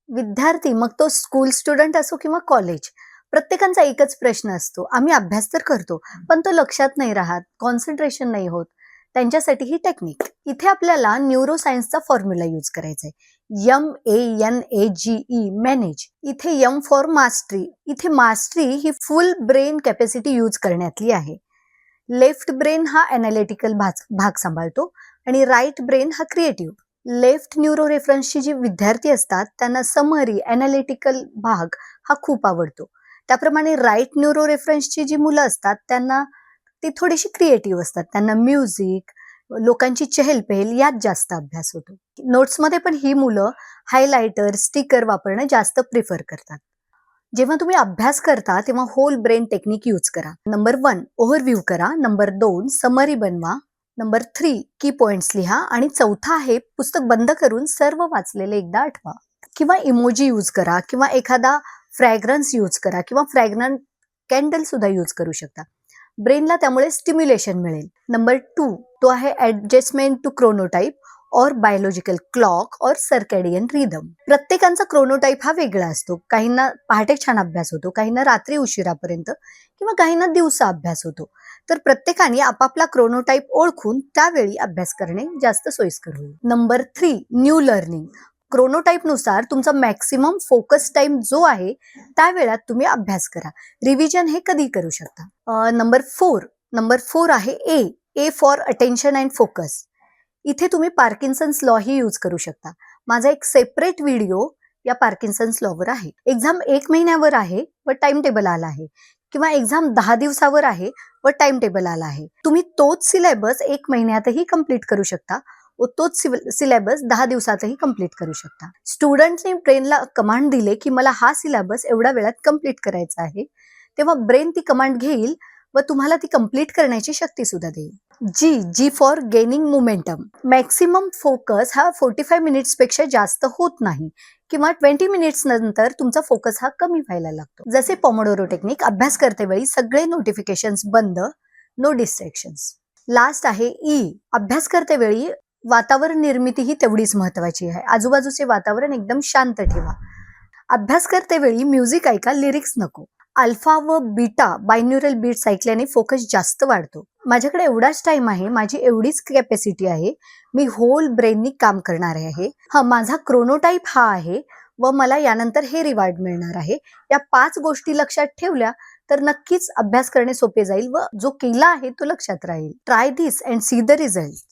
विद्यार्थी मग तो स्कूल स्टुडंट असो किंवा कॉलेज, प्रत्येकाचा एकच प्रश्न असतो. आम्ही अभ्यास तर करतो, पण तो लक्षात नाही राहत, कॉन्सन्ट्रेशन नाही होत. त्यांच्यासाठी ही टेक्निक. इथे आपल्याला न्यूरोसायन्सचा फॉर्म्युला यूज करायचा आहे. MANAGE manage. इथे M फॉर मास्टरी. इथे मास्टरी ही फुल ब्रेन कॅपॅसिटी यूज करण्यातली आहे. लेफ्ट ब्रेन हा एनालिटिकल भाग सांभाळतो आणि राईट ब्रेन हा क्रिएटिव्ह. लेफ्ट न्यूरो रेफरन्सची जी विद्यार्थी असतात त्यांना समरी एनालिटिकल भाग हा खूप आवडतो. त्याप्रमाणे राईट न्यूरो रेफरन्सची जी मुलं असतात त्यांना ती थोडीशी क्रिएटिव्ह असतात. त्यांना म्युझिक, लोकांची चहलपहल यात जास्त अभ्यास होतो. नोट्समध्ये पण ही मुलं हायलायटर, स्टिकर वापरणं जास्त प्रिफर करतात. जेव्हा तुम्ही अभ्यास करता तेव्हा होल ब्रेन टेक्निक यूज करा. नंबर 1 ओव्हरव्ह्यू करा. नंबर 2 समरी बनवा. नंबर 3 की पॉइंट्स लिहा. आणि चौथा आहे पुस्तक बंद करून सर्व वाचलेले एकदा आठवा. किंवा इमोजी यूज करा किंवा एखादा फ्रॅग्रन्स यूज करा किंवा फ्रॅग्रन्स कॅन्डल सुद्धा यूज करू शकता. ब्रेनला त्यामुळे स्टिम्युलेशन मिळेल. नंबर 2 तो आहे ऍडजस्टमेंट टू क्रोनोटाईप और बायोलॉजिकल क्लॉक और सर्कॅडियन रिदम. प्रत्येकाचा क्रोनोटाईप हा वेगळा असतो. काहींना पहाटे छान अभ्यास होतो, काहींना रात्री उशिरापर्यंत किंवा काहींना दिवसा अभ्यास होतो. तर प्रत्येकाने आपापला क्रोनोटाईप ओळखून त्यावेळी अभ्यास करणे जास्त सोयीस्कर होईल. Number 3 new learning. क्रोनोटाईपनुसार तुमचा मॅक्सिमम फोकस टाइम जो आहे त्या वेळात तुम्ही अभ्यास करा. रिव्हिजन हे कधी करू शकता. नंबर 4 आहे A for attention and focus. इथे तुम्ही पार्किन्सन्स लॉ ही यूज करू शकता. माझा एक सेपरेट व्हिडिओ या पार्किन्सन्स लॉवर आहे. एक्झाम 1 महिन्यावर आहे व टाइम टेबल आला आहे किंवा एक्झाम 10 दिवसावर आहे व टाइम टेबल आला आहे. तुम्ही तोच सिलेबस 1 महिन्यातही कंप्लीट करू शकता व तोच सिलेबस 10 दिवसातही कंप्लीट करू शकता. स्टुडंटने ब्रेनला कमांड दिले की मला हा सिलेबस एवढ्या वेळात कंप्लीट करायचा आहे, तेव्हा ब्रेन ती कमांड घेईल व तुम्हाला ती कंप्लीट करण्याची शक्ती सुद्धा देईल. G for gaining momentum. Maximum focus हा 45 मिनिट्स पेक्षा जास्त होत नाही किंवा 20 मिनिट्स नंतर तुमचा फोकस हा कमी व्हायला लागतो. जसे पोमोडोरो टेक्निक. अभ्यास करते वेळी सगळे नोटिफिकेशन्स बंद, नो डिस्ट्रॅक्शन्स. लास्ट आहे अभ्यास करते वेळी वातावरण निर्मिती ही तेवढीच महत्वाची आहे. आजूबाजूचे वातावरण एकदम शांत ठेवा. अभ्यास करते वेळी म्युझिक ऐका, लिरिक्स नको. अल्फा व बीटा बायन्युरल बीट्स ऐकल्याने फोकस जास्त वाढतो. माझ्याकडे एवढाच टाइम आहे, माझी एवढीच कॅपॅसिटी आहे, मी होल ब्रेननी काम करणार आहे. माझा क्रोनोटाईप हा आहे व मला यानंतर हे रिवॉर्ड मिळणार आहे. या 5 गोष्टी लक्षात ठेवल्या तर नक्कीच अभ्यास करणे सोपे जाईल व जो केला आहे तो लक्षात राहील. Try this and see the result.